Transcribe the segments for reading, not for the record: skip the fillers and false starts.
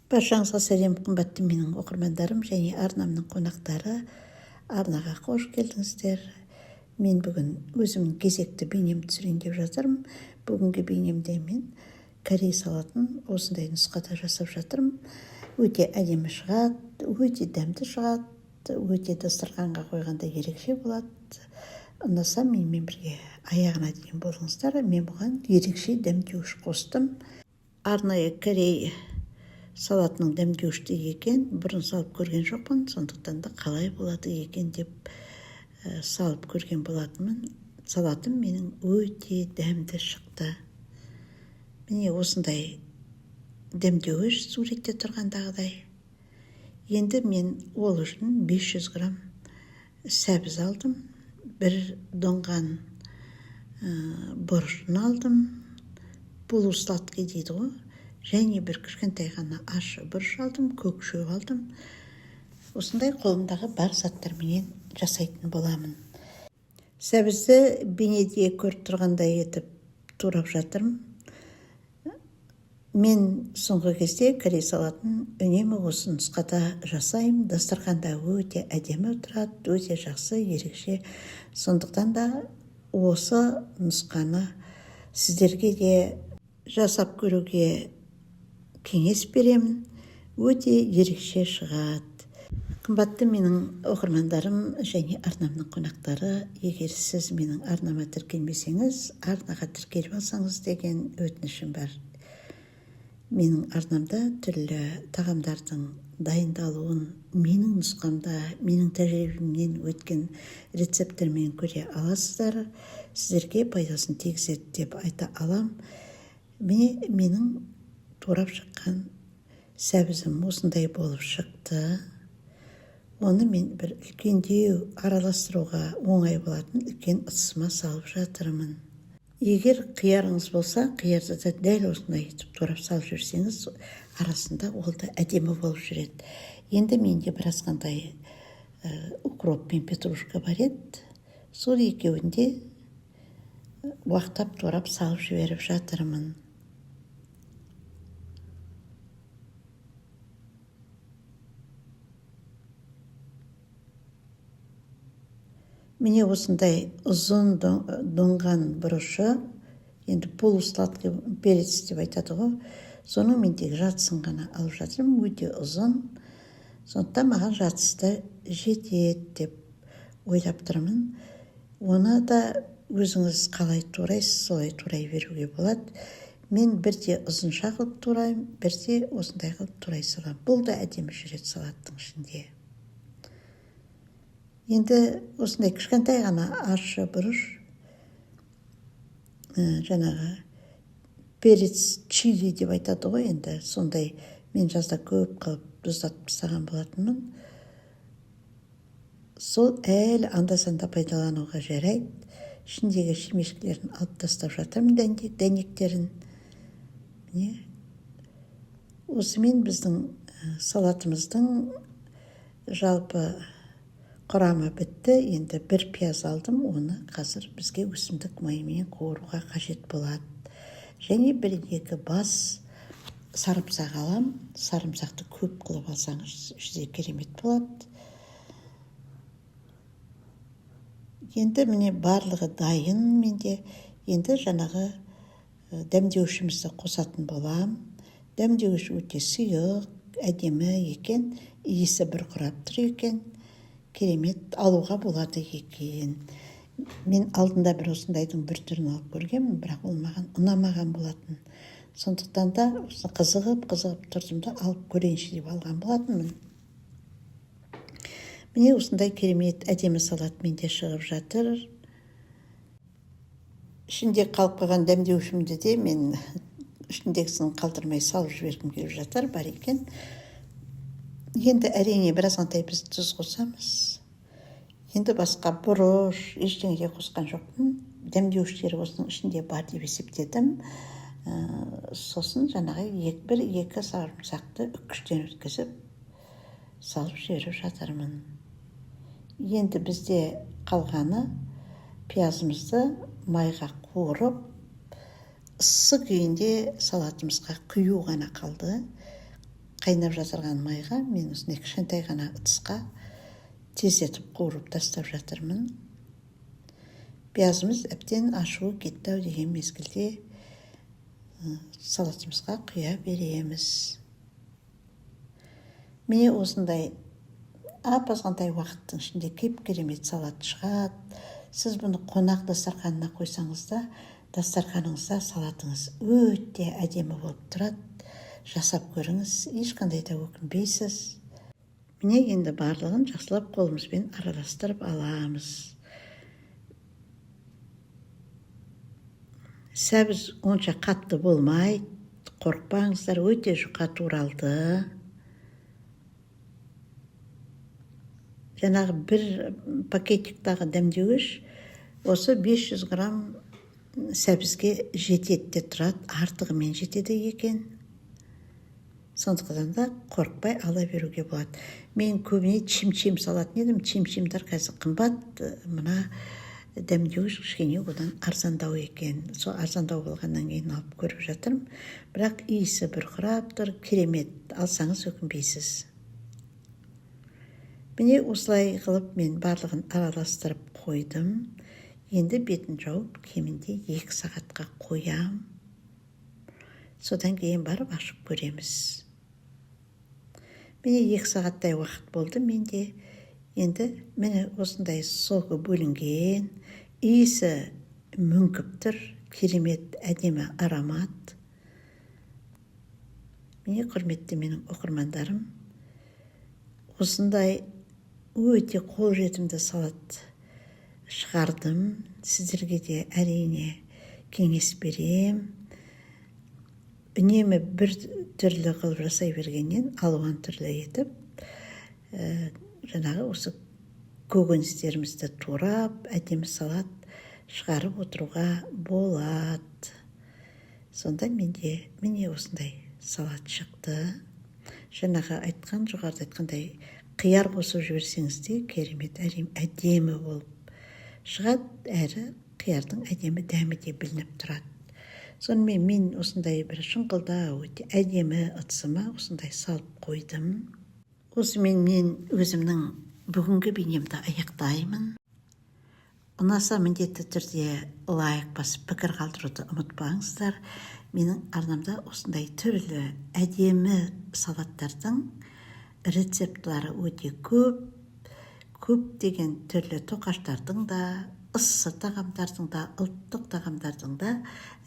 Баршаңызға сәлем, қымбатты менің оқырмандарым және арнамның қонақтары. Арнаға қош келдіңіздер. Мен бүгін өзімнің кезекті бейнем түсірейін деп жатырмын. Бүгінгі бейнемде мен корей салатын осындай нұсқада жасап жатырмын. Өте әдемі шығады, өте дәмді шығады, өте дастарханға қойғанда ерекше болады. Ұнаса менімен бірге аяғына дейін болыңыздар. Мен бұған ерекше дәмдеуіш қостым. Арнайы корей салатының дәмдеуішті екен, бұрын салып көрген жоқпын, сондықтан да қалай болады екен деп салып көрген болатынмын. Салатым менің өте дәмді шықты. Міне осындай дәмдеуіш суретте тұрғандағыдай. Енді мен ол үшін 500 грамм сәбіз алдым, бір доңған бұрышын алдым, полусладкий дейді ғой, және бір кішкентай ғана ащы бұрыш алдым, көк шөп алдым. Осындай қолымдағы бар заттарменен жасайтын боламын. Сәбізді бейнеде көріп тұрғандай етіп турап жатырмын. Мен соңғы кезде корей салатын үнемі осы нұсқада жасаймын. Дастарханда өте әдемі тұрады, өте жақсы, ерекше. Сондықтан да осы нұсқаны сіздерге де жасап көруге кеңес беремін. Өте ерекше шығады. Қымбатты менің оқырмандарым және арнамның қонақтары, егер сіз менің арнама тіркелмесеңіз, арнаға тіркеліп алсаңыз деген өтінішім бар. Менің арнамда түрлі тағамдардың дайындалуын менің нұсқамда, менің тәжірибемнен өткен рецепттермен көре аласыздар. Сіздерге пайдасын тигізеді деп айта алам. Менің турап шыққан сәбізім осындай болып шықты. Оны мен бір үлкендеу араластыруға оңай болатын үлкен ыдысыма салып жатырмын. Егер қиярыңыз болса, қиярды да дәл осындай етіп турап салып жүрсеңіз, арасында ол да әдемі болып жүреді. Енді менде біраз қандай укроп пен петрушка бар еді. Сол екеуінде уақтап турап салып жіберіп жатырмын. Міне осындай ұзын доңған бұрышы, енді полусладкий перец деп айтады ғой, соның мен тек жартысын ғана алып жатырмын, өте ұзын. Сондықтан маған жартысы жетеді деп ойлап тұрмын. Оны да өзіңіз қалай турайсыз, солай турай беруге болады. Мен бірде ұзынша қылып тураймын, бірде осындай қылып турай саламын. Бұл да әдемі жүреді салаттың ішінде. Енді осындай кішкентай ғана ащы бұрыш, жаңағы перец чили деп айтады ғой, енді сондай мен жазда көп қылып тұздатып тастаған болатынмын. Сол әлі анда-санда пайдалануға жарайды. Ішіндегі шемешкілерін алып тастап жатырмын, дәнектерін. Осымен біздің салатымыздың жалпы құрамы бітті. Енді бір пияз алдым, оны қазір бізге өсімдік майымен қуыруға қажет болады. Және бір-екі бас сарымсақ алам. Сарымсақты көп қылып алсаңыз, жүзе керемет болады. Енді міне барлығы дайын менде. Енді жаңағы дәмдеушімізді қосатын болам. Дәмдеуіш өте сұйық, әдемі екен, иісі бір құрап тұр екен. Керемет, алуға болады екен. Мен алдында бір осындайдың бір түрін алып көргенмін, бірақ ол маған ұнамаған болатын. Сондықтан да қызығып тұрдым да алып көрейінші деп алған болатынмын. Міне осындай керемет әдемі салат менде шығып жатыр. Ішінде қалып қалған дәмдеушімді де мен ішіндегісін қалдырмай салып жібергім келіп жатыр, бар екен. Енді әрине біразғантай біз тұз қосамыз. Енді басқа бұрыш, ештеңеге қосқан жоқпын. Дәмдеуіштері осының ішінде бар деп есептедім. Сосын жаңағы екі сарымсақты үккіштен өткізіп салып жіберіп жатырмын. Енді бізде қалғаны пиязымызды майға қуырып, ыссы күйінде салатымызға құю ғана қалды. қайнап жатырған майға мен осындай кішкентай ғана ыдысқа тездетіп қуырып тастап жатырмын. Пиязымыз әбден ашуы кетті деген мезгілде салатымызға құя береміз. Міне осындай аз-ғана уақыттың ішінде керемет салат шығады. Сіз бұны қонақ дастарханына қойсаңыз да, дастарханыңызда салатыңыз өте әдемі болып тұрады. Жасап көріңіз, ешқандай да өкінбейсіз. Міне енді барлығын жақсылап қолымызбен араластырып аламыз. Сәбіз онша қатты болмайды, қорықпаңыздар, өте жұқа туралды. Жаңағы бір пакетиктағы дәмдеуіш осы 500 грамм сәбізге жетеді де тұрады, артығымен жетеді екен. Сондықтан да қорықпай ала беруге болады. Мен көбіне чим-чим салатын едім, чим-чимдар қазір қымбат, мына дәмдеуіш кішкене одан арзандау екен. Сол арзандау болғаннан кейін алып көріп жатырмын. Бірақ иісі бұрқырап тұр, керемет, алсаңыз өкінбейсіз. Міне осылай қылып мен барлығын араластырып қойдым. Енді бетін жауып кемінде 2 сағатқа қоям. Содан кейін барып ашып көреміз. Міне 2 сағаттай уақыт болды менде. Енді міне осындай соғы бөлінген, иісі мүңкіп тұр, керемет әдемі аромат. Міне құрметті менің оқырмандарым, осындай өте қолжетімді салат шығардым. Сіздерге де әрине кеңес берем. Үнемі бір түрлі қылып жасай бергеннен алуан түрлі етіп, жаңағы осы көкөністерімізді турап, әдемі салат шығарып отыруға болады. Сонда менде міне осындай салат шықты. Жаңағы жоғарыда айтқандай, қияр қосып жіберсеңіз де керемет әдемі болып шығады, әрі қиярдың әдемі дәмі де білініп тұрады. Сонымен мен осындай бір шыңқылда өте әдемі ыдысыма осындай салып қойдым. Осымен мен өзімнің бүгінгі бейнемді аяқтаймын. Ұнаса міндетті түрде лайк басып пікір қалдыруды ұмытпаңыздар. Менің арнамда осындай түрлі әдемі салаттардың рецептлары өте көп. Көптеген түрлі тоқаштардың да, ыссы тағамдардың да, ұлттық тағамдардың да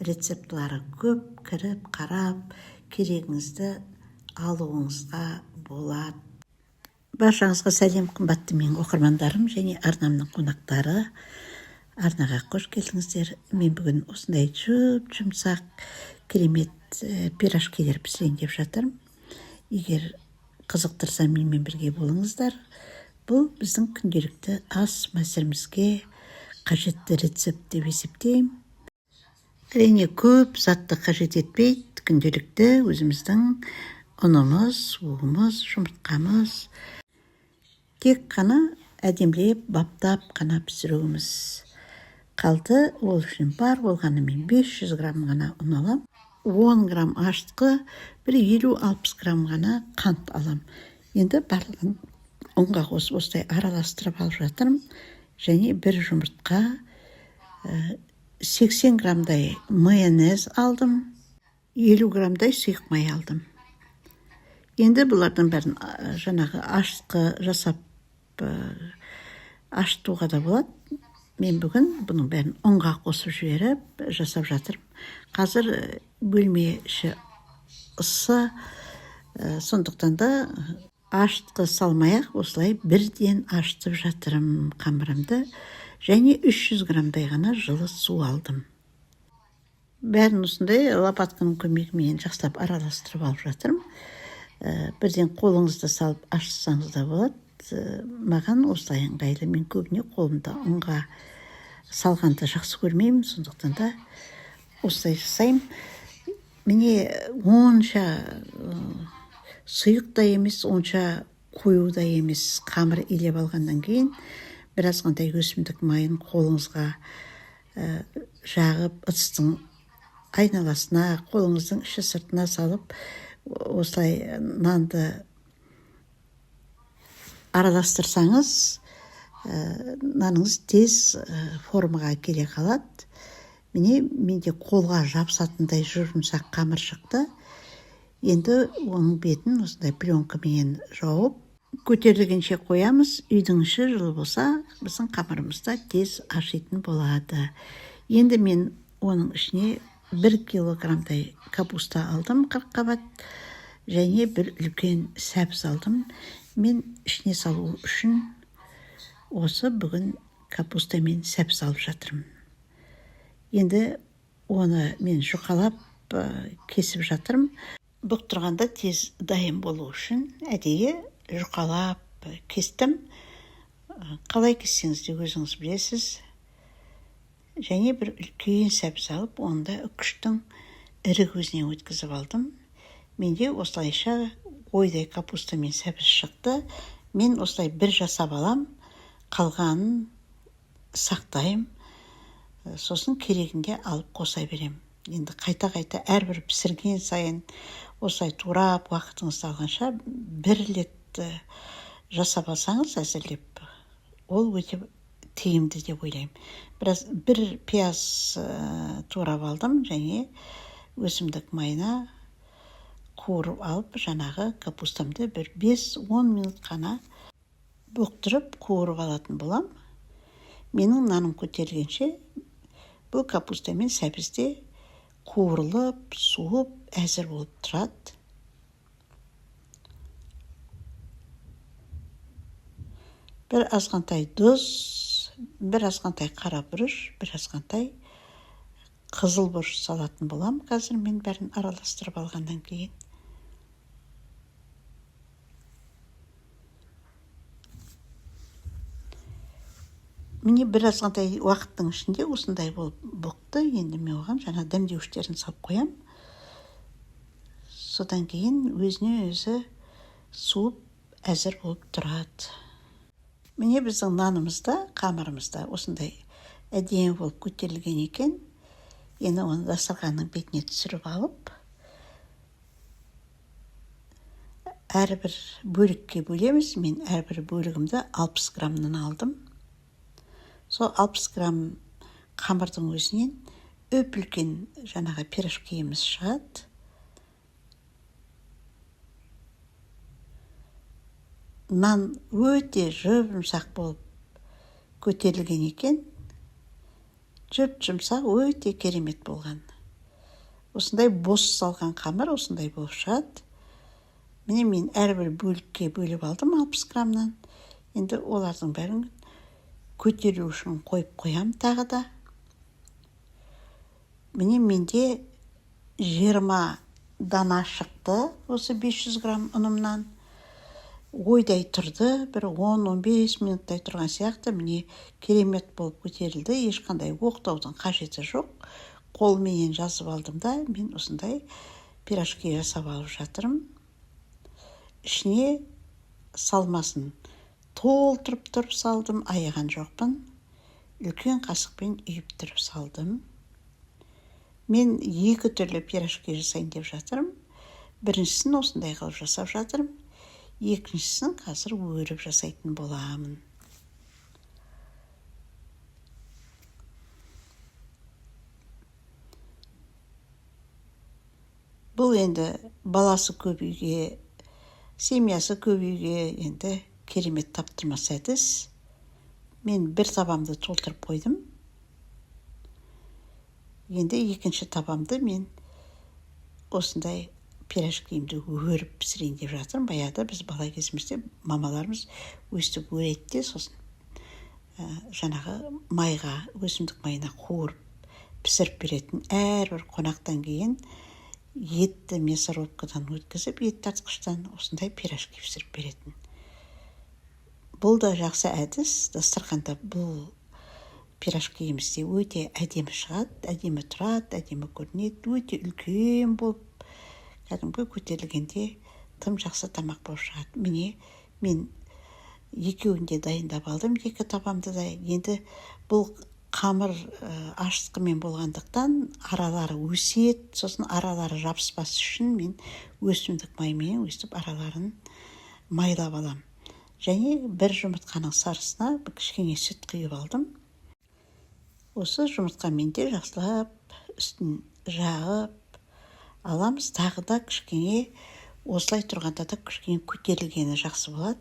рецептлары көп. Кіріп, қарап, керегіңізді алуыңызға болады. Баршаңызға сәлем, қымбатты менің оқырмандарым және арнамның қонақтары. Арнаға қош келдіңіздер. Мен бүгін осындай жұмсақ керемет пирожкилер пісірейін деп жатырмын. Егер қызықтырса менімен бірге болыңыздар. Бұл біздің күнделікті ас мәсірімізге қажетті рецепт деп есептеймін. Әрине көп затты қажет етпейді. Күнделікті өзіміздің ұнымыз, суымыз, жұмыртқамыз. Тек қана әдемілеп, баптап қана пісіруіміз қалды. Ол үшін бар болғанымен 500 грамм ғана ұн алам, 10 грамм ашытқы, бір 50-60 грамм ғана қант алам. Енді барлығын ұнға қосып осылай араластырып алып жатырмын. Және бір жұмыртқа, 80 граммдай майонез алдым, 50 граммдай сұйық май алдым. Енді бұлардың бәрін жаңағы ашытқы жасап ашытуға да болады. Мен бүгін бұның бәрін ұнға қосып жіберіп жасап жатырмын. Қазір бөлме іші ыссы, сондықтан да ашытқы салмай-ақ осылай бірден ашытып жатырмын қамырымды. Және 300 граммдай ғана жылы су алдым. Бәрін осындай лопатканың көмегімен жақсылап араластырып алып жатырмын. Бірден қолыңызды салып ашсаңыз да болады. Маған осылай ыңғайлы. Мен көбіне қолымда ұнға салғанды жақсы көрмеймін, сондықтан да осылай жасаймын. Міне онша сұйық та емес, онша қою да емес. Қамыр илеп алғаннан кейін біразғандай өсімдік майын қолыңызға жағып, ыдыстың айналасына, қолыңыздың іші сыртына салып, осылай нанды араластырсаңыз, наныңыз тез формаға келе қалады. Менде қолға жабысатындай жұмсақ қамыр шықты. Енді оның бетін осындай пленкамен жауып, көтерілгенше қоямыз. Үйдің іші жылы болса, біздің қамырымызда тез ашитын болады. Енді мен оның ішіне 1 килограммдай капуста алдым, 40 қабат, және бір үлкен сәбіз алдым. Мен ішіне салу үшін осы бүгін капуста мен сәбіз алып жатырмын. Енді оны мен жұқалап кесіп жатырмын. Бұқтырғанда тез дайын болу үшін әдейі жұқалап кестім. Қалай кессеңіз де өзіңіз білесіз. Және бір үлкен сәбіз алып, онда үкіштің ірі көзіне өткізіп алдым. Менде осылайша ойдай капуста мен сәбіз шықты. Мен осылай бір жасап алам, қалғанын сақтайым. Сосын керегінде алып қоса берем. Енді қайта-қайта әрбір пісірген сайын осылай турап уақытыңызды алғанша бір рет жасап алсаңыз әзірлеп, ол өте тиімді деп ойлаймын. Бір пияз турап алдым, және өсімдік майына қуырып алып, жаңағы капустамды бір 5-10 минут қана бұқтырып қуырып алатын болам. Менің наным көтерілгенше бұл капуста мен сәбізде қуырылып, суып, әзір болып тұрады. Бір азғантай тұз, бір азғантай қара бұрыш, бір азғантай қызыл бұрыш салатын болам. Қазір мен бәрін араластырып алғаннан кейін. Міне бір азғантай уақыттың ішінде осындай болып бұқты. Енді мен оған жаңа дәмдеуіштерін салып қоям. Содан кейін өзіне өзі суып әзір болып тұрады. Міне біздің нанымызда, қамырымызда осындай әдемі болып көтерілген екен. Енді оны дастарханның бетіне түсіріп алып, әрбір бөлікке бөлеміз. Мен әрбір бөлігімді 60 граммнан алдым. Сол 60 грамм қамырдың өзінен үлкен жаңағы пирожкиіміз шығады. Нан өте жұмсақ болып көтерілген екен. Жұмсақ, өте керемет болған. Осындай бос салған қамыр осындай болып шығады. Міне мен әрбір бөлікке бөліп алдым 60 граммнан. Енді олардың бәрін көтеру үшін қойып қоям тағы да. Міне менде 20 дана шықты осы 500 грамм ұнымнан. Ойдай тұрды, бір 10-15 минуттай тұрған сияқты. Міне керемет болып көтерілді. Ешқандай оқтаудың қажеті жоқ. Қолменен жазып алдым да, мен осындай пирожки жасап алып жатырмын. Ішіне салмасын толтырып тұрып салдым, аяған жоқпын. Үлкен қасықпен үйіп тұрып салдым. Мен 2 түрлі пирожки жасайын деп жатырмын. Біріншісін осындай қылып жасап жатырмын. Екіншісін қазір өріп жасайтын боламын. Бұл енді баласы көп үйге, семьясы көп үйге енді керемет таптырмас әдіс. Мен бір табамды толтырып қойдым. Енді екінші табамды мен осындай пирожкиімді өріп пісірейін деп жатырмын. Баяғыда біз бала кезімізде мамаларымыз өстіп өреді, сосын жаңағы майға, өсімдік майына қуырып пісіріп беретін. Әрбір қонақтан кейін етті мясорубкадан өткізіп, ет тартқыштан осындай пирожки пісіріп беретін. Бұл да жақсы әдіс. Дастарханда бұл пирожкиімізде өте әдемі шығады, әдемі тұрады, әдемі көрінеді, өте үлкен болып, кәдімгі көтерілгенде тым жақсы тамақ болып шығады. Міне мен екеуін де дайындап алдым, 2 табамды да. Енді бұл қамыр ашытқымен болғандықтан аралары өсет, сосын аралары жабыспас үшін мен өсімдік маймен өстіп араларын майлап алам. Және бір жұмыртқаның сарысына кішкене сүт құйып алдым. Осы жұмыртқамен де жақсылап үстін жағып аламыз. Тағы да кішкене осылай тұрғанда да кішкене көтерілгені жақсы болады.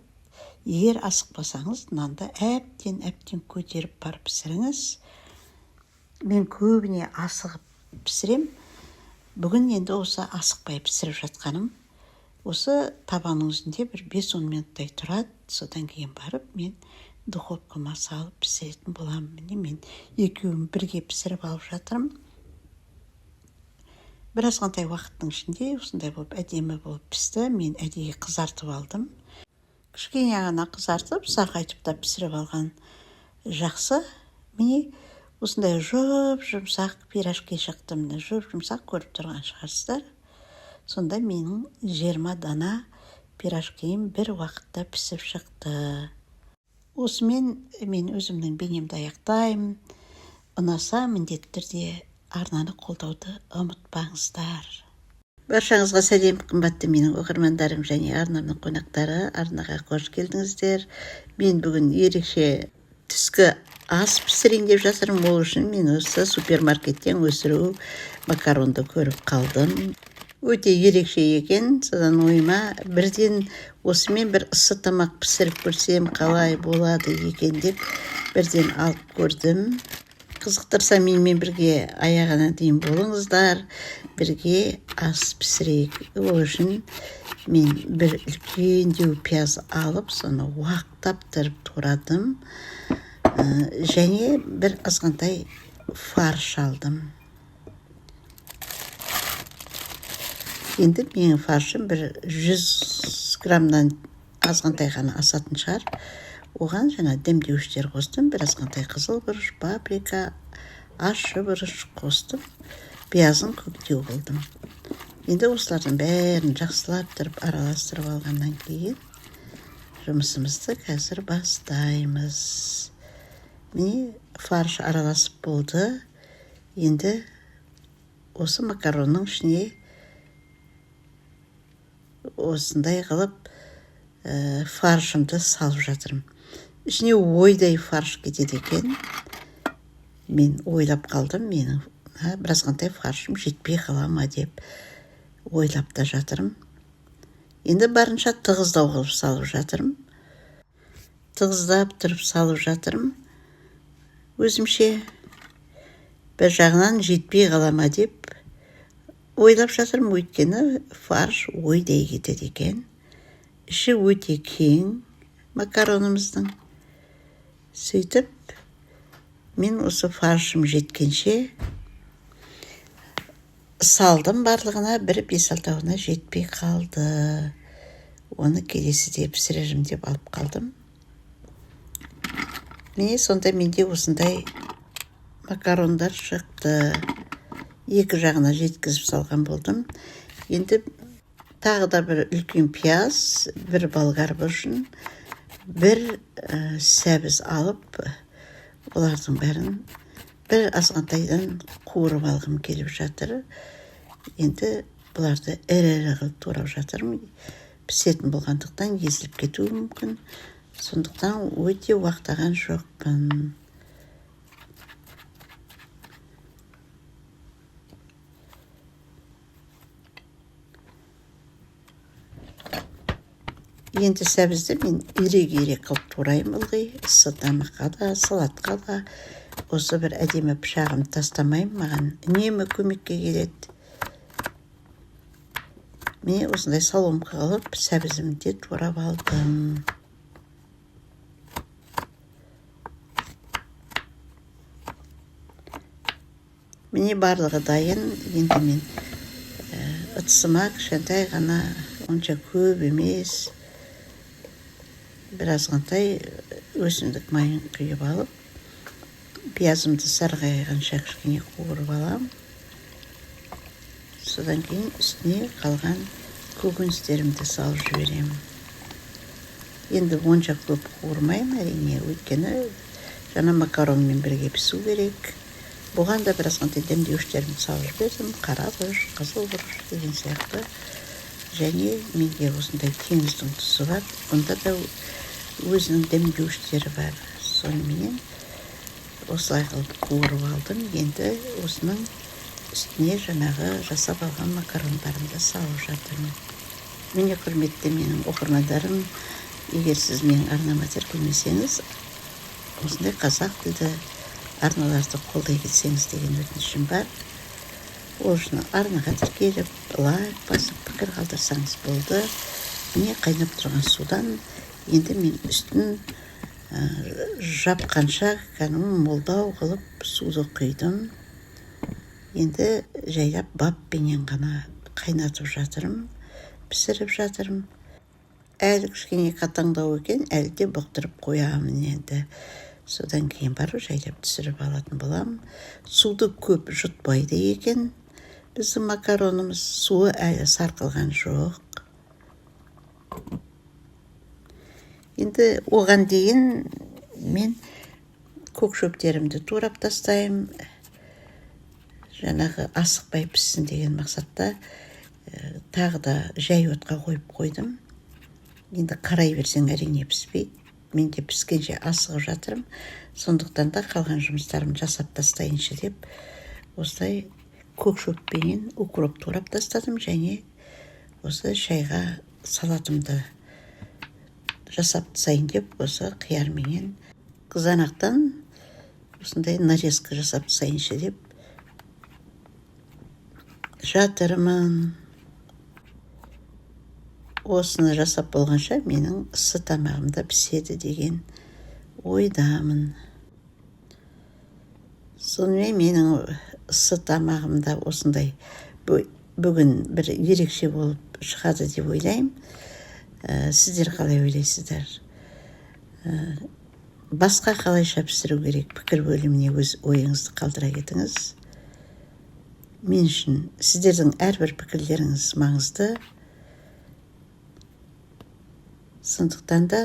Егер асықпасаңыз, нанды әптен көтеріп барып пісіріңіз. Мен көбіне асығып пісірем. Бүгін енді осы асықпай пісіріп жатқаным. Осы табанның өзінде бір 5-10 минуттай тұрады. Содан кейін барып мен духовкама салып пісіретін боламын. Міне мен екеуін бірге пісіріп алып жатырмын. Бір азғантай уақыттың ішінде осындай болып әдемі болып пісті. Мен әдейі қызартып алдым. Кішкене ғана қызартып, сарғайтып та пісіріп алған жақсы. Міне осындай жұмсақ пирожки шықты. Міне жұмсақ көріп тұрған шығарсыздар. Сонда менің 20 дана пирожкиім бір уақытта пісіп шықты. Осымен мен өзімнің бейнемді аяқтаймын. Ұнаса міндетті түрде арнаны қолдауды ұмытпаңыздар. Баршаңызға сәлем, қымбатты менің оқырмандарым және арнамның қонақтары. Арнаға қош келдіңіздер. Мен бүгін ерекше түскі ас пісірейін деп жатырмын. Ол үшін мен осы супермаркеттен өсіру макаронды көріп қалдым. Өте ерекше екен. Содан ойыма бірден осымен бір ыссы тамақ пісіріп көрсем қалай болады екен деп бірден алып көрдім. Қызықтырса менімен бірге аяғына дейін болыңыздар. Бірге ас пісірейік. Ол үшін мен бір үлкендеу пияз алып, соны уақтап тұрып турадым. Және бір азғантай фарш алдым. Енді менің фаршым бір 100 граммнан азғантай ғана асатын шығар. Оған жаңа дәмдеуіштер қостым. Бір азғантай қызыл бұрыш, паприка, ащы бұрыш қостым. Пиязын көктеу қылдым. Енді осылардың бәрін жақсылап тұрып араластырып алғаннан кейін жұмысымызды қазір бастаймыз. Міне фарш араласып болды. Енді осы макаронның ішіне осындай қылып фаршымды салып жатырмын. Ішіне ойдай фарш кетеді екен. Мен ойлап қалдым, менің біразғантай фаршым жетпей қала ма деп ойлап та жатырмын. Енді барынша тығыздау қылып салып жатырмын. Тығыздап тұрып салып жатырмын. Өзімше бір жағынан жетпей қала ма деп ойлап жатырмын. Өйткені фарш ойдай кетеді екен. Іші өте кең макаронымыздың. Сөйтіп, мен осы фаршым жеткенше салдым барлығына, бір 5-6-ына жетпей қалды. Оны келесіде пісірерім деп алып қалдым. Міне сонда менде осындай макарондар шықты. Екі жағына жеткізіп салған болдым. Енді тағы да бір үлкен пияз, бір болгар бұрышын, бір сәбіз алып, олардың бәрін бір азғантайдан қуырып алғым келіп жатыр. Енді бұларды ірі қылып турап жатырмын. Пісетін болғандықтан езіліп кетуі мүмкін. Сондықтан өте уақтаған жоқпын. Енді сәбізді мен ирек-ирек қылып турайым ылғи. Ыссы тамаққа да, салатқа да. Осы бір әдемі пышағым тастамайым, маған үнемі көмекке келеді. Мен осындай соломка қылып сәбізімді турап алдым. Міне барлығы дайын. Енді мен ыдысыма кішкентай ғана, онша көп емес, бір азғантай өсімдік майын құйып алып, пиязымды сарғайғанша кішкене қуырып алам. Содан кейін үстіне қалған көкөністерімді салып жіберем. Енді онша көп қуырмайым, әрине, өйткені жана макаронмен бірге пісу керек. Бұған да біраз қандай демдеуіштерін салып жібердім, қара бұрыш, қызыл бұрыш деген сияқты. Және менде осындай теңіздің тұзы бар, бұнда да өзінің демдеуіштері бар. Сонымен осылай қылып қуырып алдым. Енді осының үстіне жаңағы жасап алған макарондарымды салып жатырмын. Міне құрметті менің оқырмандарым, егер сіз менің арнама тіркелмесеңіз, осындай қазақ тілді арналарды қолдай кетсеңіз деген өтінішім бар. Ол үшін арнаға тіркеліп, лайк басып, пікір қалдырсаңыз болды. Міне қайнап тұрған судан енді мен үстін жапқанша молдау қылып суды құйдым. Енді жайлап баппенен ғана қайнатып жатырмын, пісіріп жатырмын. Әлі кішкене қатаңдау екен, әлі де бұқтырып қоямын енді. Содан кейін барып жайлап түсіріп алатын боламын. Суды көп жұтпайды екен. Біздің макаронымыз суы әлі сарқылған жоқ. Енді оған дейін мен көк шөптерімді турап тастайым. Жаңағы асықпай піссін деген мақсатта тағы да жай отқа қойып қойдым. Енді қарай берсең әрине піспейді. Мен де піскенше асығып жатырмын. Сондықтан да қалған жұмыстарымды жасап тастайыншы деп, осылай көк шөппенен укроп турап тастадым, және осы шайға салатымды жасап тастайын деп, осы қиярменен қызанақтан осындай нарезка жасап тастайыншы деп жатырмын. Осыны жасап болғанша менің ысы тамағымда піседі деген ойдамын. Сонымен менің ысы тамағымда осындай бүгін бір ерекше болып шығады деп ойлаймын. Сіздер қалай ойлайсыздар? Басқа қалайша пісіру керек? Пікір бөліміне өз ойыңызды қалдыра кетіңіз. Мен үшін сіздердің әрбір пікірлеріңіз маңызды. Сондықтан да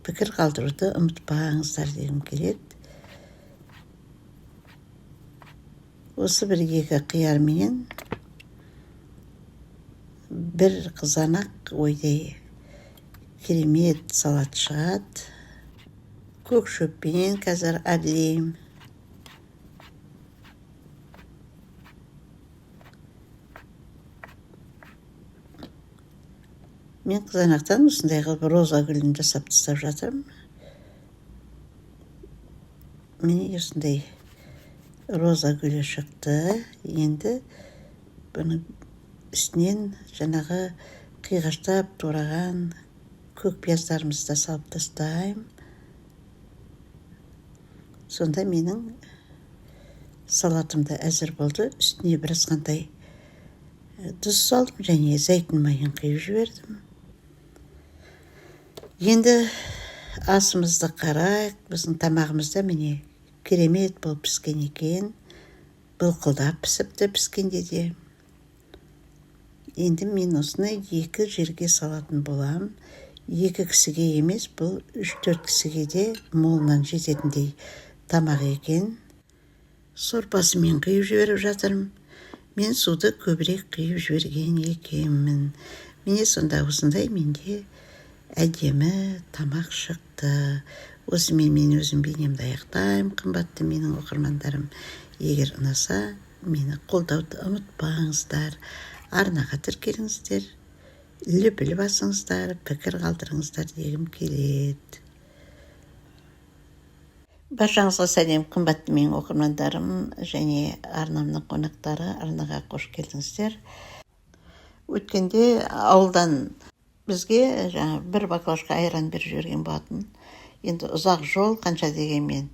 пікір қалдыруды ұмытпаңыздар дегім келеді. Осы бір екі қиярменен бір қызанақ ойдай керемет салат шығады. Көк шөппенен қазір әділейм. Мен қызанақтан осындай қылып роза гүлін жасап тастап жатырмын. Міне осындай роза гүлі шықты. Енді бұны үстінен жаңағы қиғаштап тураған көк пияздарымызды салып тастаймын. Сонда менің салатымда әзір болды. Үстіне біраз қандай тұз салдым, және зәйтүн майын құйып жібердім. Енді асымызды қарайық. Біздің тамағымызда міне керемет болып піскен екен. Былқылдап пісіпті піскенде де. Енді мен осыны екі жерге салатын боламын. Екі кісіге емес, бұл 3-4 кісіге де молынан жететіндей тамақ екен. Сорпасымен құйып жіберіп жатырмын. Мен суды көбірек құйып жіберген екенмін. Міне сонда осындай менде әдемі тамақ шықты. Осымен мен өзім бейнемді аяқтаймын. Қымбатты менің оқырмандарым, егер ұнаса, мені қолдауды ұмытпаңыздар. Арнаға тіркеліңіздер, лүпіл басыңыздар, пікір қалдырыңыздар дегім келеді. Баршаңызға сәлем, қымбатты менің оқырмандарым және арнамның қонақтары, арнаға қош келдіңіздер. Өткенде ауылдан бізге бір баклажка айран беріп жіберген болатын. Енді ұзақ жол қанша дегенмен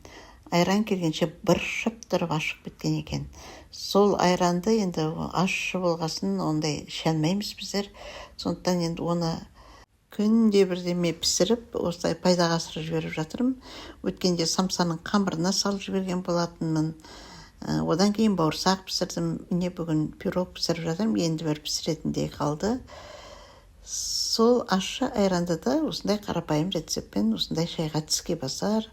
айран келгенше быршып тұрып ашып кеткен екен. Сол айранды енді ащы болғасын ондай іше алмаймыз біздер. Сондықтан енді оны күнде бірдеме пісіріп, осылай пайдаға асырып жіберіп жатырмын. Өткенде самсаның қамырына салып жіберген болатынмын. Одан кейін бауырсақ пісірдім. Міне бүгін пирог пісіріп жатырмын. Енді бір пісіретіндей қалды. Сол ащы айранды да осындай қарапайым рецептпен осындай шайға тіске басар,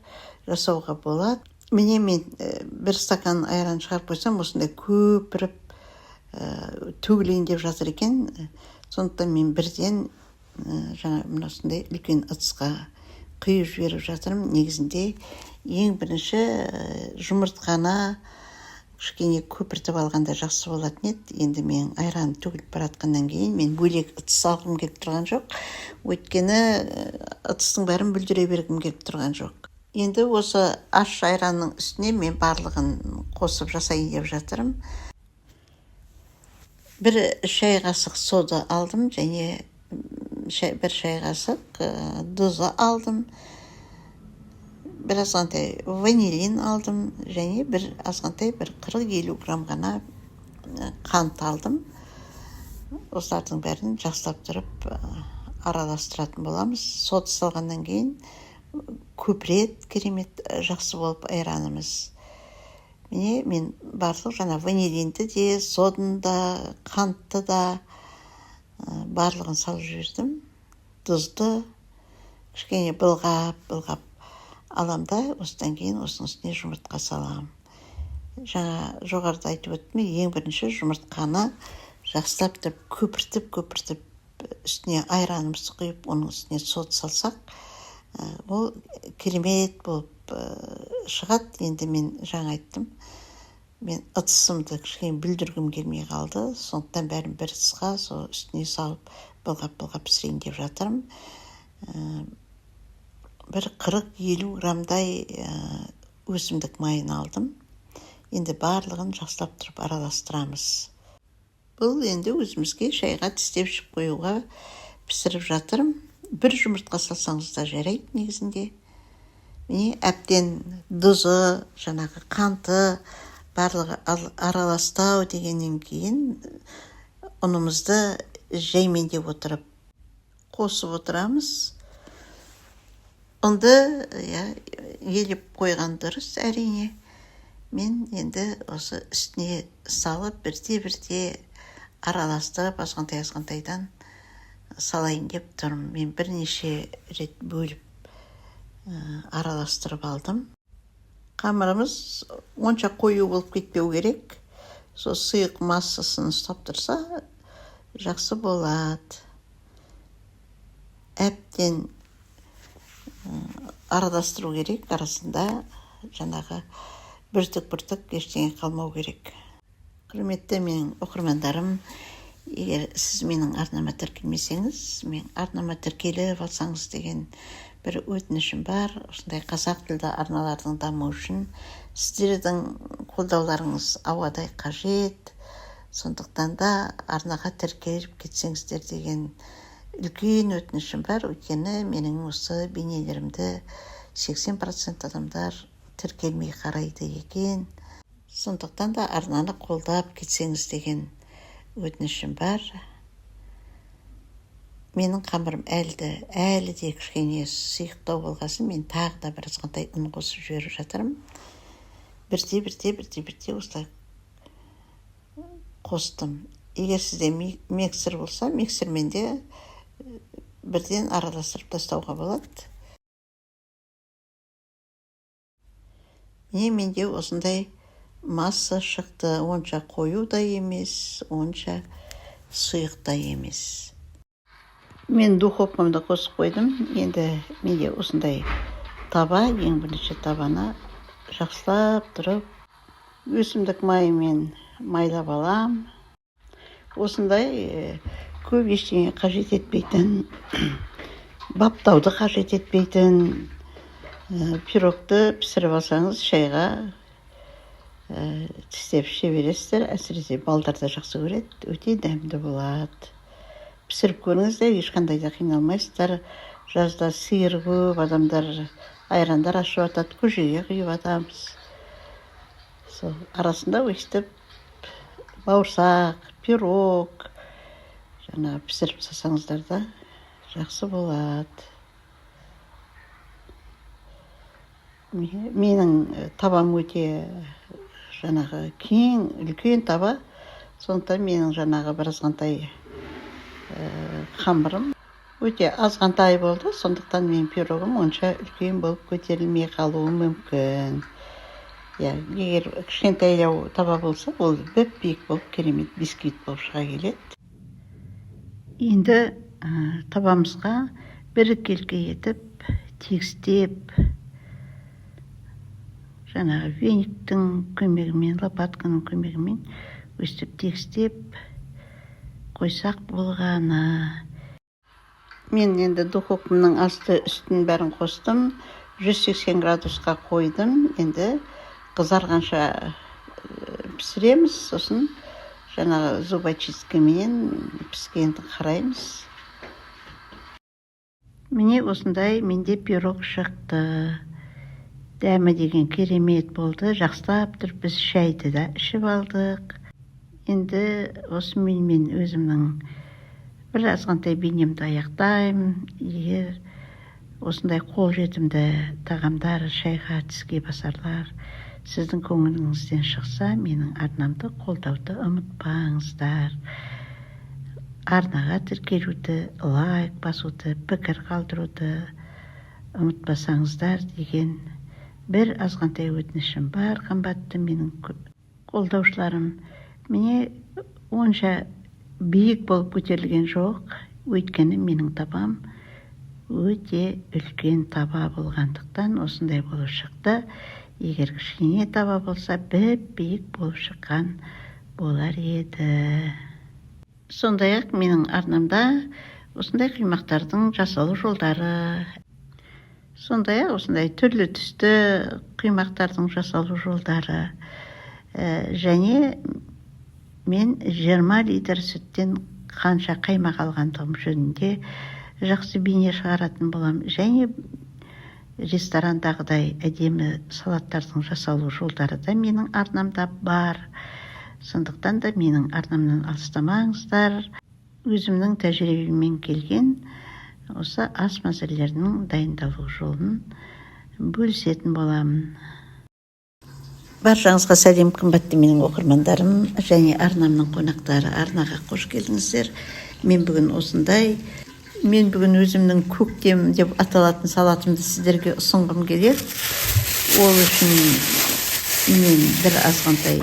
жасауға болады. Міне мен бір стакан айран шығарып қойсам, осындай көпіріп төгілейін деп жатыр екен. Сондықтан мен бірден жаңа мынасындай үлкен ыдысқа құйып жіберіп жатырмын. Негізінде ең бірінші жұмыртқаны кішкене көпіртіп алғанда жақсы болатын еді. Енді мен айран төгіліп баратқаннан кейін мен бөлек ыдыс алғым келіп тұрған жоқ. Өйткені ыдыстың бәрін бүлдіре бергім келіп тұрған жоқ. Енді осы аш айранның үстіне мен барлығын қосып жасайын деп жатырмын. Бір шай қасық сода алдым және бір шай қасық тұзы алдым. Бір азғантай ванилин алдым және бір азғантай 40-50 грамм ғана қант алдым. Осылардың бәрін жақсылап тұрып араластыратын боламыз. Сода салғаннан кейін көпірет, керемет жақсы болып айранымыз. Міне мен барлық жаңа ванилинді де, соданы да, қантты да барлығын салып жібердім. Тұзды кішкене былғап алам да, осыдан кейін осының үстіне жұмыртқа салам. Жаңа жоғарыда айтып өттім, ең бірінші жұмыртқаны жақсылап тұрып көпіртіп үстіне айранымызды құйып, оның үстіне сода салсақ, ол керемет болып шығады. Енді мен жаңа айттым, мен ыдысымды кішкене бүлдіргім келмей қалды. Сондықтан бәрін бір ыдысқа сол үстіне салып былғап пісірейін деп жатырмын. Бір 40-50 граммдай өсімдік майын алдым. Енді барлығын жақсылап тұрып араластырамыз. Бұл енді өзімізге шайға тістеп ішіп қоюға пісіріп жатырмын. Бір жұмыртқа салсаңыз да жарайды негізінде. Міне әбден тұзы, жаңағы қанты барлығы араластау дегеннен кейін ұнымызды жаймендеп отырып қосып отырамыз. Ұнды елеп қойған дұрыс әрине. Мен енді осы үстіне салып бірте араластырып азғантайдан салайын деп тұрмын. Мен бірнеше рет бөліп араластырып алдым. Қамырымыз онша қою болып кетпеу керек. Сол сұйық массасын ұстап тұрса жақсы болады. Әбден араластыру керек, арасында жаңағы бүртік ештеңе қалмау керек. Құрметті менің оқырмандарым, егер сіз менің арнама тіркелмесеңіз, мен арнама тіркеліп алсаңыз деген бір өтінішім бар. Осындай қазақ тілді арналардың дамуы үшін сіздердің қолдауларыңыз ауадай қажет. Сондықтан да арнаға тіркеліп кетсеңіздер деген үлкен өтінішім бар. Өйткені менің осы бейнелерімді 80% адамдар тіркелмей қарайды екен. Сондықтан да арнаны қолдап кетсеңіз деген өтінішім бар. Менің қамырым әлі де кішкене сұйықтау болғасын, мен тағы да бір азғантай ұн қосып жіберіп жатырмын. Бірте осылай қостым. Егер сізде миксер болса, миксермен де бірден араластырып тастауға болады. Міне менде осындай масса шықты. Онша қою да емес, онша сұйық та емес. Мен духовкамды қосып қойдым. Енді менде осындай таба, ең бірінші табаны жақсылап тұрып, өсімдік майымен майлап алам. Осындай көп ештеңе қажет етпейтін, баптауды қажет етпейтін пирогты пісіріп алсаңыз, шайға тістеп іше бересіздер. Әсіресе балдар да жақсы көреді, өте дәмді болады. Пісіріп көріңіздер, ешқандай да қиналмайсыздар. Жазда сиыр көп, адамдар айрандар ашып атады, көжеге құйып атамыз. Сол арасында өйстіп бауырсақ, пирог жаңа пісіріп салсаңыздар да жақсы болады. Менің табам өте жаңағы кең, үлкен таба. Сондықтан менің жаңағы бір азғантай қамырым өте азғантай болды, сондықтан мен пирогым онша үлкен болып көтерілмей қалуы мүмкін. Егер кішкентайлау таба болса, ол биік болып, керемет бисквит болып шыға келеді. Енді табамызға біркелкі етіп, тегістеп, жаңағы вениктің көмегімен, лопатканың көмегімен өстіп тегістеп қойсақ болғаны. Мен енді духовкамның асты үстін бәрін қостым, 180 градусқа қойдым. Енді қызарғанша пісіреміз, сосын жаңағы зубочисткамен піскенді қараймыз. Міне осындай менде пирог шықты. Дәмі деген керемет болды. Жақсылап тұрып біз шайды да ішіп алдық. Енді осымен мен өзімнің бір азғантай бейнемді аяқтаймын. Егер осындай қолжетімді тағамдар, шайға, тіске басарлар сіздің көңіліңізден шықса, менің арнамды қолдауды ұмытпаңыздар. Арнаға тіркелуді, лайк басуды, пікір қалдыруды ұмытпасаңыздар деген бір азғантай өтінішім бар. Қымбатты менің қолдаушыларым, міне онша биік болып көтерілген жоқ, өйткені менің табам өте үлкен таба болғандықтан осындай болып шықты. Егер кішкене таба болса, биік болып шыққан болар еді. Сондай-ақ менің арнамда осындай құймақтардың жасалу жолдары, сондай-ақ осындай түрлі түсті құймақтардың жасалу жолдары, және мен 20 литр сүттен қанша қаймақ алғандығым жөнінде жақсы бейне шығаратын болам. Және ресторандағыдай әдемі салаттардың жасалу жолдары да менің арнамда бар. Сондықтан да менің арнамнан алыстамаңыздар. Өзімнің тәжірибеммен келген осы ас мәзірлерінің дайындалу жолын бөлісетін боламын. Баршаңызға сәлем, қымбатты менің оқырмандарым және арнамның қонақтары. Арнаға қош келдіңіздер. Мен бүгін өзімнің көктем деп аталатын салатымды сіздерге ұсынғым келеді. Ол үшін мен бір азғантай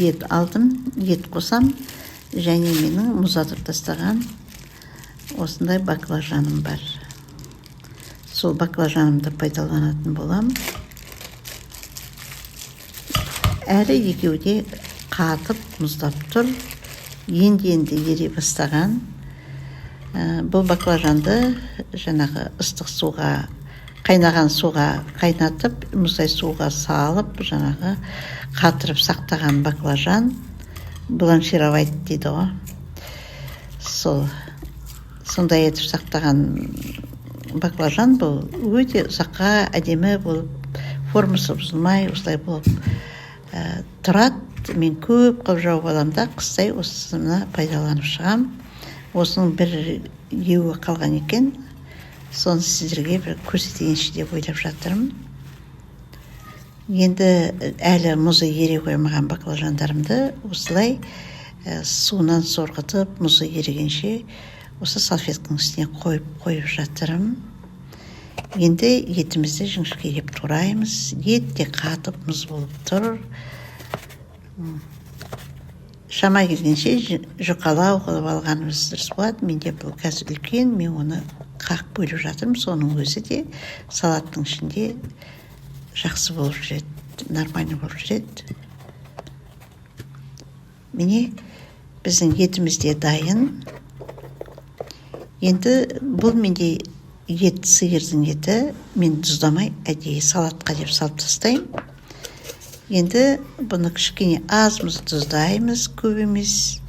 ет алдым, ет қосам, және менің мұздатып тастаған осындай баклажаным бар. Сол баклажанымды пайдаланатын болам. Әрі екеуде қатып, мұздап тұр, енді ере бастаған. Бұл баклажанды жаңағы ыстық суға, қайнаған суға қайнатып, мұздай суға салып, жаңағы қатырып сақтаған баклажан, бланшировать дейді ғой. Сондай етіп сақтаған баклажан бұл өте ұзаққа әдемі болып, формасы бұзылмай, осылай болып тұрады. Мен көп қылып жауып аламда, қыстай осыны пайдаланып шығам. Осының бір еуі қалған екен, соны сіздерге бір көрсетейінші деп ойлап жатырмын. Енді әлі мұзы ере қоймаған баклажандарымды осылай суынан сорғытып, мұзы ерегенше осы салфетканың үстіне қойып жатырмын. Енді етімізді жіңішкелеп тураймыз. Ет те қатып мұз болып тұр. Шама келгенше жұқалау қылып алғанымыз дұрыс болады. Менде бұл қазір үлкен, мен оны қақ бөліп жатырмын. Соның өзі де салаттың ішінде жақсы болып жүреді, нормальный болып жүреді. Міне біздің етіміз де дайын. Енді бұл менде ет, сиырдың еті, мен тұздамай әдейі салатқа деп салып тастаймын. Енді бұны кішкене аз тұздаймыз, көп емес.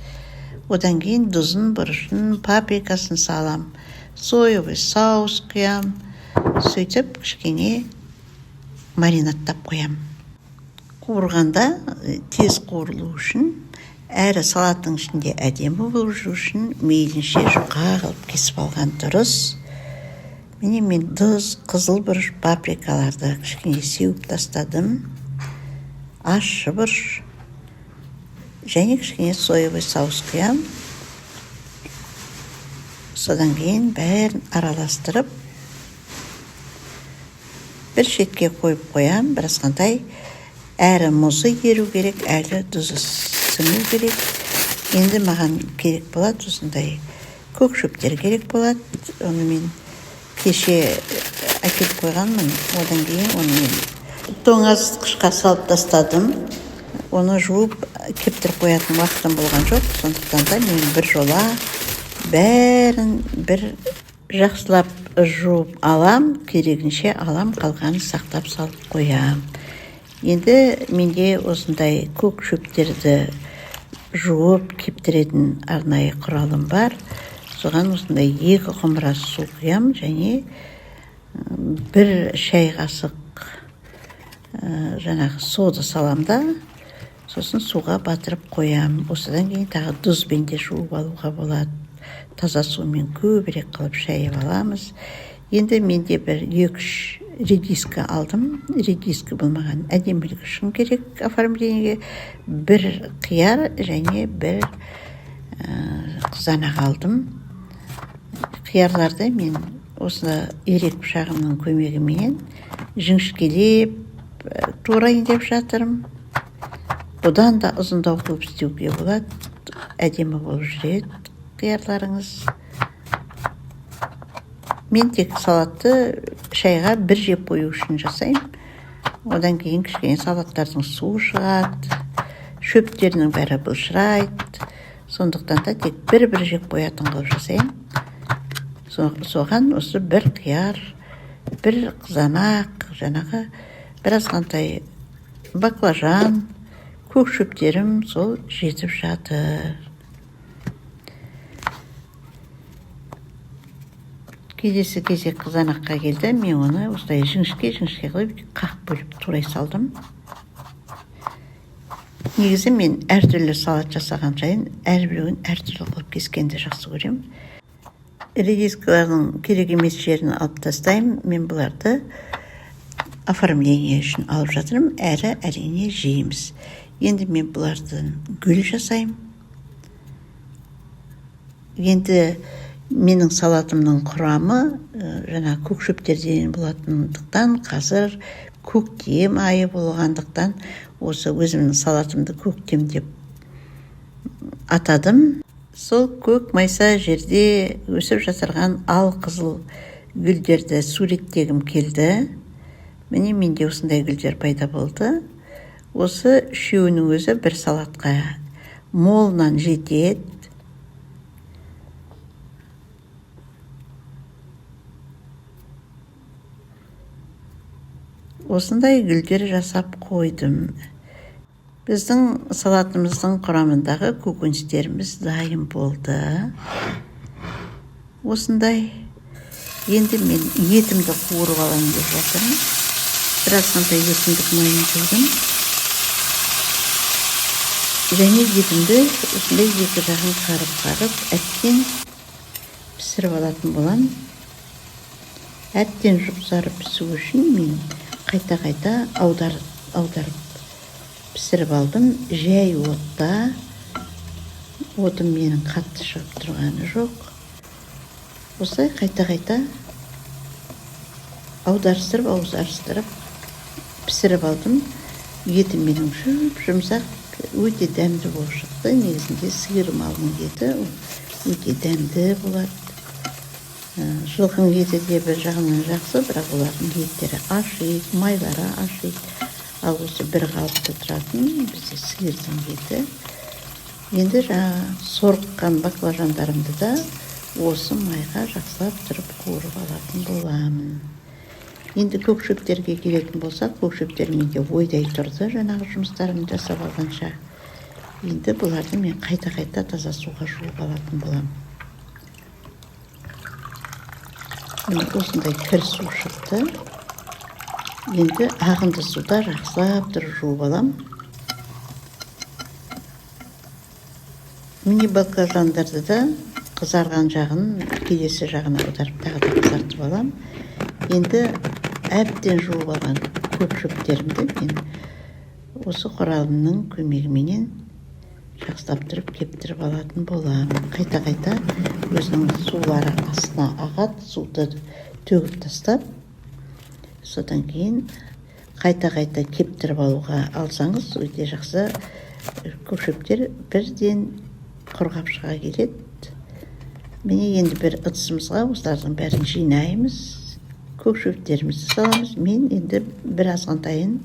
Одан кейін тұзын, бұрышын, паприкасын салам, соевый соус құям, сөйтіп кішкене маринаттап қоям. Қуырғанда тез қуырылу үшін, әрі салаттың ішінде әдемі болу үшін мейлінше жұқа қылып кесіп алған дұрыс. Міне мен тұз, қызыл бұрыш, паприкаларды кішкене сеуіп тастадым. Ащы бұрыш және кішкене соевый соус құям. Содан кейін бәрін араластырып, бір шетке қойып қоям, біразғандай әрі мұзы еру керек, әрі тұзы сіңу керек. Енді маған керек болады, осындай көк шөптер керек болады. Оны мен кеше әкеліп қойғанмын. Одан кейін оны мен тоңазытқышқа салып тастадым. Оны жуып кептіріп қоятын уақытым болған жоқ. Сондықтан да мен бір жола бәрін бір жақсылап жуып алам, керегінше алам, қалғанын сақтап салып қоям. Енді менде осындай көк шөптерді жуып кептіретін арнайы құралым бар. Соған осындай 2 құмыра су құям, және 1 шай қасық жаңағы сода салам да, сосын суға батырып қоям. Осыдан кейін тағы тұзбен де жуып алуға болады. Таза сумен көбірек қылып шайып аламыз. Енді менде бір 2-3 редиска алдым. Редиска болмаған әдемілік үшін керек оформлениеге. 1 қияр және 1 қызанақ алдым. Қиярларды мен осы ерек пышағымның көмегімен жіңішкелеп, турайындап жатырмын. Бұдан да ұзындау қылып істеуге болады. Әдемі болып жүреді қиярларыңыз. Мен тек салатты шайға 1 жеп қою үшін жасаймын. Одан кейін кішкене салаттардың суы шығады, шөптерінің бәрі былшырайды. Сондықтан да тек 1 жеп қоятын қылып жасаймын. Соған осы 1 қияр, 1 қызанақ, жаңағы біразғандай баклажан, көк шөптерім сол жетіп жатыр. Келесі кезек қызанаққа келді. Мен оны осылай жіңішке қылып қақ бөліп турай салдым. Негізі мен әртүрлі салат жасаған жайын әрбіреуін әртүрлі қылып кескенді жақсы көремін. Редискалардың керек емес жерін алып тастаймын. Мен бұларды оформление үшін алып жатырмын, әрі әрине жейміз. Енді мен бұлардан гүл жасаймын. Енді менің салатымның құрамы жаңа көк шөптерден болатындықтан, қазір көктем айы болғандықтан осы өзімнің салатымды көктем деп атадым. Сол көк майса жерде өсіп жатырған ал қызыл гүлдерді суреттегім келді. Міне менде осындай гүлдер пайда болды. Осы үшеуінің өзі бір салатқа молынан жетеді. Осындай гүлдер жасап қойдым. Біздің салатымыздың құрамындағы көкөністеріміз дайын болды. Осындай. Енді мен етімді қуырып алайын деп жатырмын. Біразғандай өсімдік майын құйдым. Және етімді осындай 2 жағын қарып, әттен пісіріп алатын болам. Әттен жұп-жарып пісу үшін мен қайта аударып пісіріп алдым. Жай отта. Отым менің қатты шығып тұрғаны жоқ. Осылай қайта аударыстырып пісіріп алдым. Еті менің жұмсақ, өте дәмді болып шықты. Негізінде сиыр малының еті өте дәмді болады. Жылқының еті де бір жағынан жақсы, бірақ олардың еттері ашиды, майлары ашиды. Ал осы бір қалыпты тұратын бізде сиырдың еті. Енді сорыққан баклажандарымды да осы майға жақсылап тұрып қуырып алатын боламын. Енді көк шөптерге келетін болсақ, көк шөптер менде ойдай тұрды, жаңағы жұмыстарымды жасап алғанша. Енді бұларды мен қайта таза суға жуып алатын боламын. Міне осындай кір су шықты. Енді ағынды суда жақсылап тұрып жуып алам. Міне баклажандарды да қызарған жағын келесі жағына аударып тағы да қызартып алам. Енді әбден жуып алған көк шөптерімді мен осы құралымның көмегіменен жақсылап тұрып кептіріп алатын боламын. Қайта-қайта өзінің сулары астына ағады, суды төгіп тастап, содан кейін қайта-қайта кептіріп алуға алсаңыз, өте жақсы көкшөптер бірден құрғап шыға келеді. Міне енді бір ыдысымызға осылардың бәрін жинаймыз, көкшөптерімізді саламыз. Мен енді бір азғантайын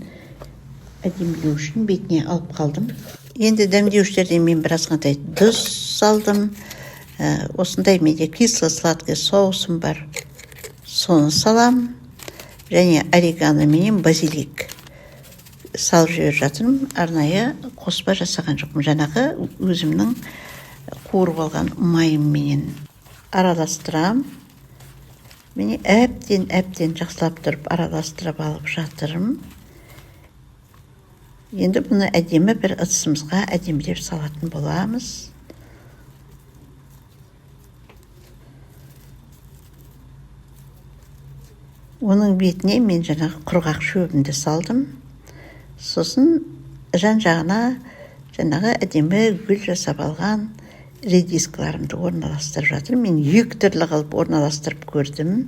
әдемілеу үшін бетіне алып қалдым. Енді дәмдеуіштерден мен бір азғантай тұз салдым. Осындай менде кисло-сладкий соусым бар, соны салам. Және орегано менен базилик салып жіберіп жатырмын. Арнайы қоспа жасаған жоқпын. Жаңағы өзімнің қуырып алған майымменен араластырам. Міне әбден жақсылап тұрып араластырып алып жатырмын. Енді бұны әдемі бір ыдысымызға әдемілеп салатын боламыз. Оның бетіне мен жаңағы құрғақ шөбімді салдым. Сосын жан-жағына жаңағы әдемі гүл жасап алған редискаларымды орналастырып жатырмын. Мен 2 түрлі қылып орналастырып көрдім,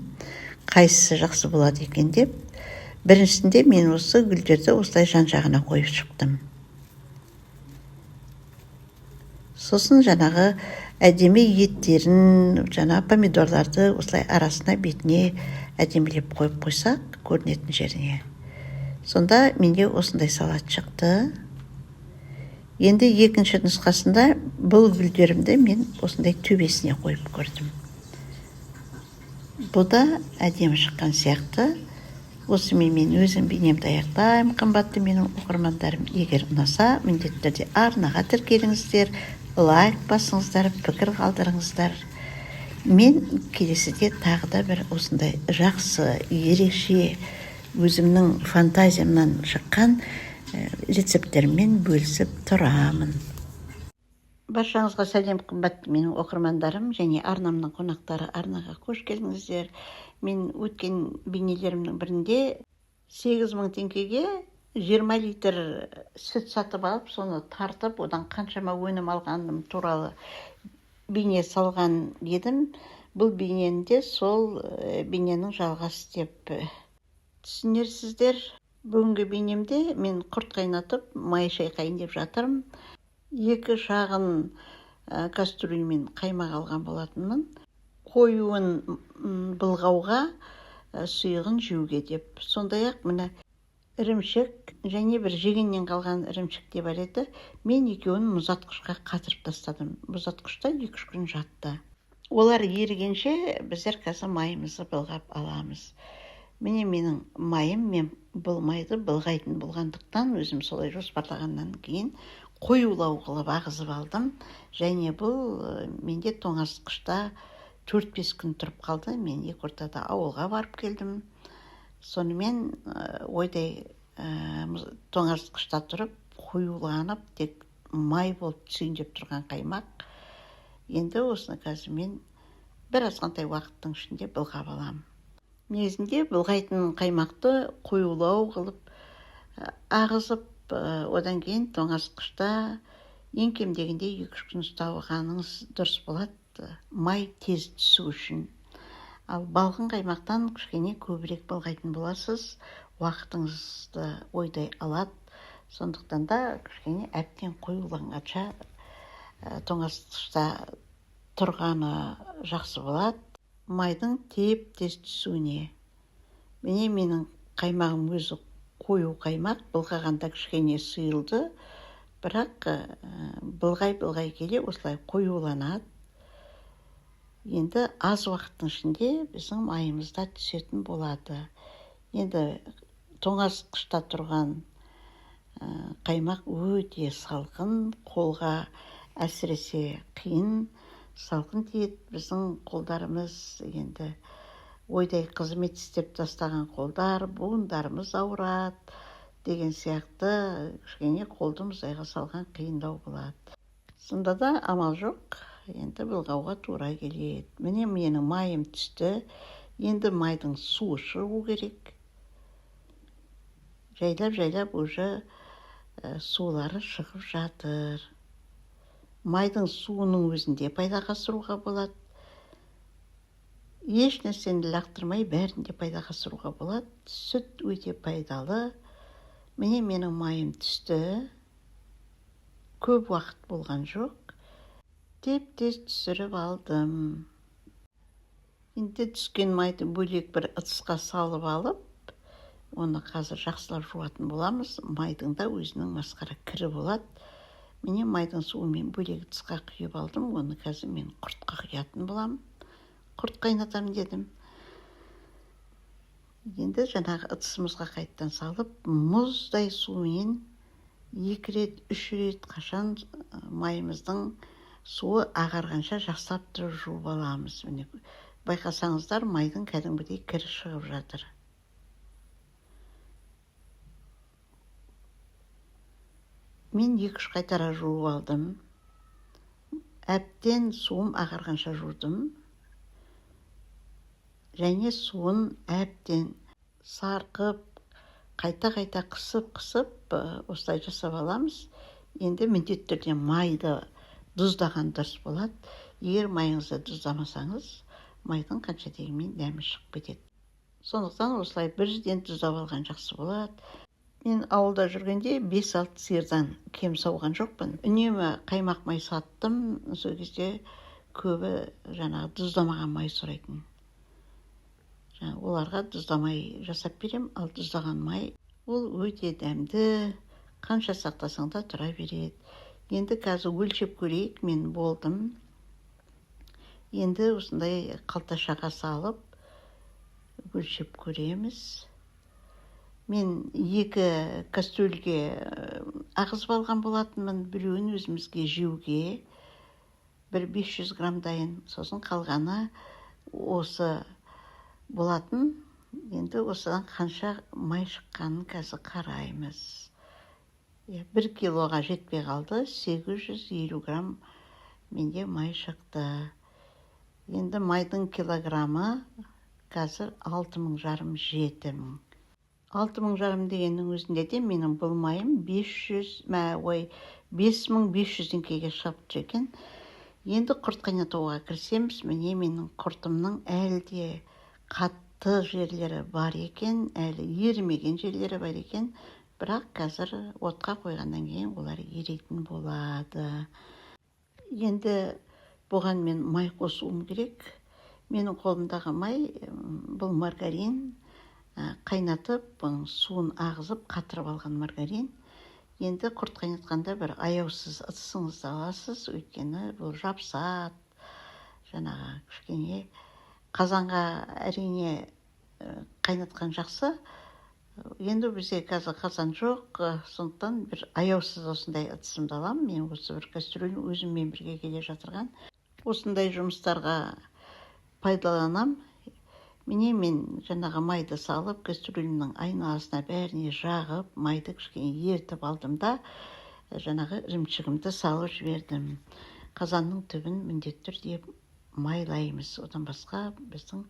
қайсысы жақсы болады екен деп. Біріншісінде мен осы гүлдерді осылай жан-жағына қойып шықтым. Сосын жаңағы әдемі еттерін, жаңа помидорларды осылай арасына бетіне әдемілеп қойып қойсақ, көрінетін жеріне. Сонда менде осындай салат шықты. Енді екінші нұсқасында бұл гүлдерімді мен осындай төбесіне қойып көрдім. Бұл да әдемі шыққан сияқты. Осымен мен өзім бейнемді аяқтаймын. Қымбатты менің оқырмандарым, егер ұнаса, міндетті түрде арнаға тіркеліңіздер, лайк басыңыздар, пікір қалдырыңыздар. Мен келесіде тағы да бір осындай жақсы, ерекше, өзімнің фантазиямнан шыққан рецепттермен бөлісіп тұрамын. Баршаңызға сәлем, қымбатты менің оқырмандарым және арнамның қонақтары, арнаға қош келдіңіздер. Мен өткен бейнелерімнің бірінде 8.000 теңгеге 20 литр сүт сатып алып, соны тартып, одан қаншама өнім алғаным туралы бейне салған едім. Бұл бейненде сол бейненің жалғасы деп түсінерсіздер. Бүгінгі бейнемде мен құрт қайнатып, май шайқайын деп жатырмын. 2 шағын кастрюльмен қаймақ алған болатынмын. Қоюын былғауға, сұйығын жеуге деп. Сондай-ақ мына ірімшік және бір жегеннен қалған ірімшік те бар еді. Мен екеуін мұзатқышқа қатырып тастадым. Мұзатқышта 2-3 күн жатты. Олар ерігенше біздер қазір майымызды былғап аламыз. Міне менің майым, мен бұл майды былғайтын болғандықтан, өзім солай жоспарлағаннан кейін қоюлау қылып ағызып алдым. Және бұл менде тоңазытқышта 4-5 күн тұрып қалды. Мен екі ортада ауылға барып келдім. Сонымен ойдай тоңазытқышта тұрып, қоюланып, тек май болып түсейін тұрған қаймақ. Енді осыны қазір мен бір азғантай уақыттың ішінде былғап аламын. Негізінде былғайтын қаймақты қоюлау қылып ағызып, одан кейін тоңазытқышта ең кем дегенде 2-3 күн ұстағаныңыз дұрыс болады, май тез түсу үшін. Ал балғын қаймақтан кішкене көбірек былғайтын боласыз, уақытыңызды ойдай алады. Сондықтан да кішкене әбден қоюланғанша тоңазытқышта тұрғаны жақсы болады. Майдың тез түсуіне. Міне менің қаймағым өзі қою қаймақ, былғағанда кішкене сұйылды, бірақ былғай келе осылай қоюланады. Енді аз уақыттың ішінде біздің майымызда түсетін болады. Енді тоңазытқышта тұрған қаймақ өте салқын, қолға әсіресе қиын, салқын тиеді. Біздің қолдарымыз енді ойдай қызмет істеп тастаған қолдар, буындарымыз ауырады деген сияқты, кішкене қолды мұздайға салған қиындау болады. Сонда да амал жоқ, енді былғауға тура келеді. Міне менің майым түсті. Енді майдың суы шығу керек. Жайлап уже сулары шығып жатыр. майдың суының өзінде пайдаға асыруға болады. Еш нәрсені лақтырмай бәрін де пайдаға асыруға болады. Сүт өте пайдалы. Міне менің майым түсті. Көп уақыт болған жоқ. Тез түсіріп алдым. Енді түскен майды бөлек бір ыдысқа салып алып, оны қазір жақсылап жуатын боламыз. Майдың да өзінің масқара кірі болады. Міне майдың суымен бөлек ыдысқа құйып алдым. Оны қазір мен құртқа құятын боламын. Құрт қайнатамын дедім. Енді жаңағы ыдысымызға қайттан салып, мұздай сумен 2 рет, 3 рет қашан майымыздың суы ағарғанша жақсылап тұрып жуып аламыз. Міне байқасаңыздар, майдың кәдімгідей кірі шығып жатыр. Мен 2-3 қайтара жуып алдым. Әбден суым ағарғанша жудым. Және суын әбден сарқып, қайта қысып, осылай жасап аламыз. Енді міндетті түрде майды тұздаған дұрыс болады. Егер майыңызды тұздамасаңыз, майдың қанша дегенмен дәмі шығып кетеді. Сондықтан осылай бірден тұздап алған жақсы болады. Мен ауылда жүргенде 5-6 сиырдан кем сауған жоқпын. Үнемі қаймақ май саттым. Сол кезде көбі жаңағы тұздамаған май сұрайтын. Оларға тұздамай жасап берем, ал тұздаған май ол өте дәмді, қанша сақтасаң да тұра береді. Енді қазір өлшеп көрейік, мен болдым. Енді осындай қалташаға салып өлшеп көреміз. Мен 2 кастрөлге ағызып алған болатынмын, біреуін өзімізге жеуге, бір 500 грамдайын, сосын қалғаны осы болатын. Енді осыдан қанша май шыққанын қазір қараймыз. 1 килоға жетпей қалды, 850 грамм менде май шықты. Енді майдың килограммы қазір 6,5-7,000. 6,500 дегеннің өзінде де менің бұл майым 5500 теңгеге шығып жүр екен. Енді құрт қайнатуға кірісеміз. Міне менің құртымның әлде қатты жерлері бар екен, әлі ерімеген жерлері бар екен. Бірақ қазір отқа қойғаннан кейін олар еритін болады. Енді бұған мен май қосуым керек. Менің қолымдағы май, бұл маргарин, қайнатып, суын ағызып, қатырып алған маргарин. Енді құрт қайнатқанда бір аяусыз ыдысыңызды аласыз, өйткені бұл жапсат, жаңағы кішкене қазанға әрине қайнатқан жақсы. Енді бізде қазір қазан жоқ, сондықтан бір аяусыз осындай ыдысымды аламын. Мен осы бір кастрөлін өзіммен бірге келе жатырған. Осындай жұмыстарға пайдаланам. Міне мен жаңағы майды салып, кастрөлімнің айналасына бәріне жағып, майды кішкене ертіп алдым да, жаңағы ірімшігімді салып жібердім. Қазанның түбін міндетті түрде майлаймыз. Одан басқа біздің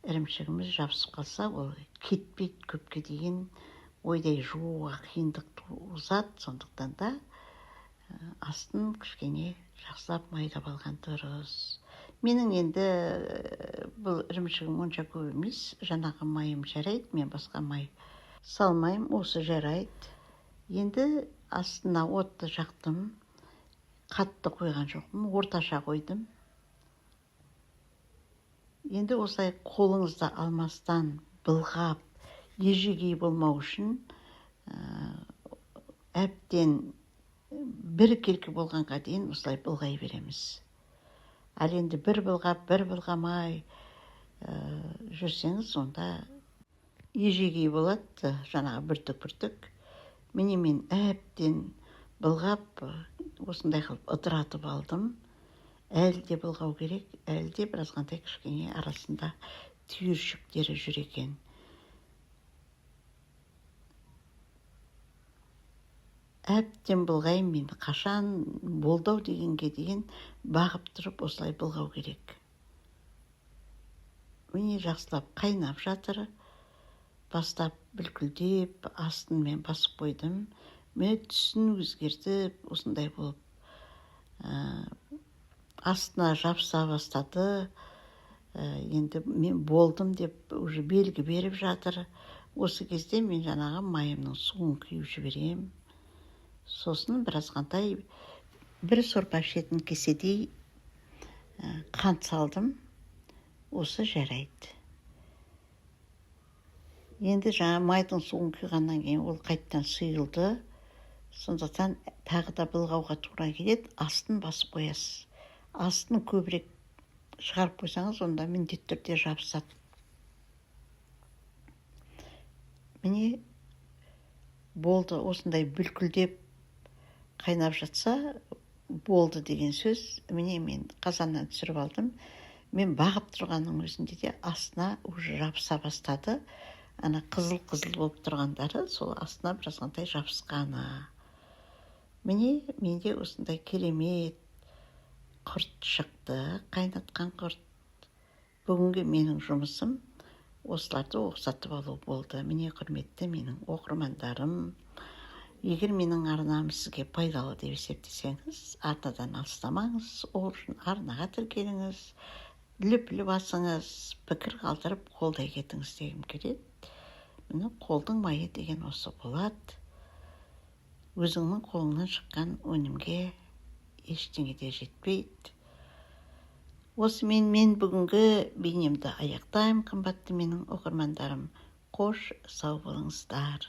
ірімшігіміз жабысып қалса, ол кетпейді, көпке дейін ойдай жууға қиындық туғызады. Сондықтан да астын кішкене жақсылап майлап алған дұрыс. Менің енді бұл ірімшігім онша көп емес, жаңағы майым жарайды, мен басқа май салмайым, осы жарайды. Енді астына отты жақтым, қатты қойған жоқпын, орташа қойдым. Енді осылай қолыңызды алмастан былғап, ежегей болмау үшін әбден бір келкі болғанға дейін осылай былғай береміз. Ал енді бір былғап, бір былғамай жүрсеңіз, онда ежегей болады, жаңағы бүртік. Міне мен әбден былғап, осындай қылып ыдыратып алдым. Әлі де былғау керек, әлі де біразғандай кішкене арасында түйіршіктері жүр екен. Әбден былғайын, мен қашан болдау дегенге дейін бағып тұрып осылай былғау керек. Міне жақсылап қайнап жатыр. Бастап бүлкілдеп, астын мен басып қойдым. Міне түсін өзгертіп, осындай болып астына жабыса бастады. Енді мен болдым деп уже белгі беріп жатыр. Осы кезде мен жаңағы майымның суын құйып жіберем. Сосын біраз қандай бір сорпа ішетін кеседей қант салдым. Осы жарайды. Енді жаңа майдың суын құйғаннан кейін ол қайттан сұйылды. Сондықтан тағы да былғауға тура келеді. Астын басып қоясыз. Астын көбірек шығарып қойсаңыз, онда міндетті түрде жабысады. Міне болды, осындай бүлкілдеп қайнап жатса, болды деген сөз. Міне мен қазаннан түсіріп алдым. Мен бағып тұрғанның өзінде де астына уже жабыса бастады. Ана қызыл-қызыл болып тұрғандары сол астына біразғандай жабысқаны. Міне менде осындай керемет құрт шықты, қайнатқан құрт. Бүгінгі менің жұмысым осыларды оқсатып алу болды. Міне құрметті менің оқырмандарым, егер менің арнам сізге пайдалы деп есептесеңіз, арнадан алыстамаңыз, ол үшін арнаға тіркеліңіз, лүп-лүп басыңыз, пікір қалдырып қолдай кетіңіз дегім келеді. Міне қолдың майы деген осы болады. Өзіңнің қолыңнан шыққан өнімге ештеңе де жетпейді. Осымен мен бүгінгі бейнемді аяқтаймын, қымбатты менің оқырмандарым. Қош сау болыңыздар.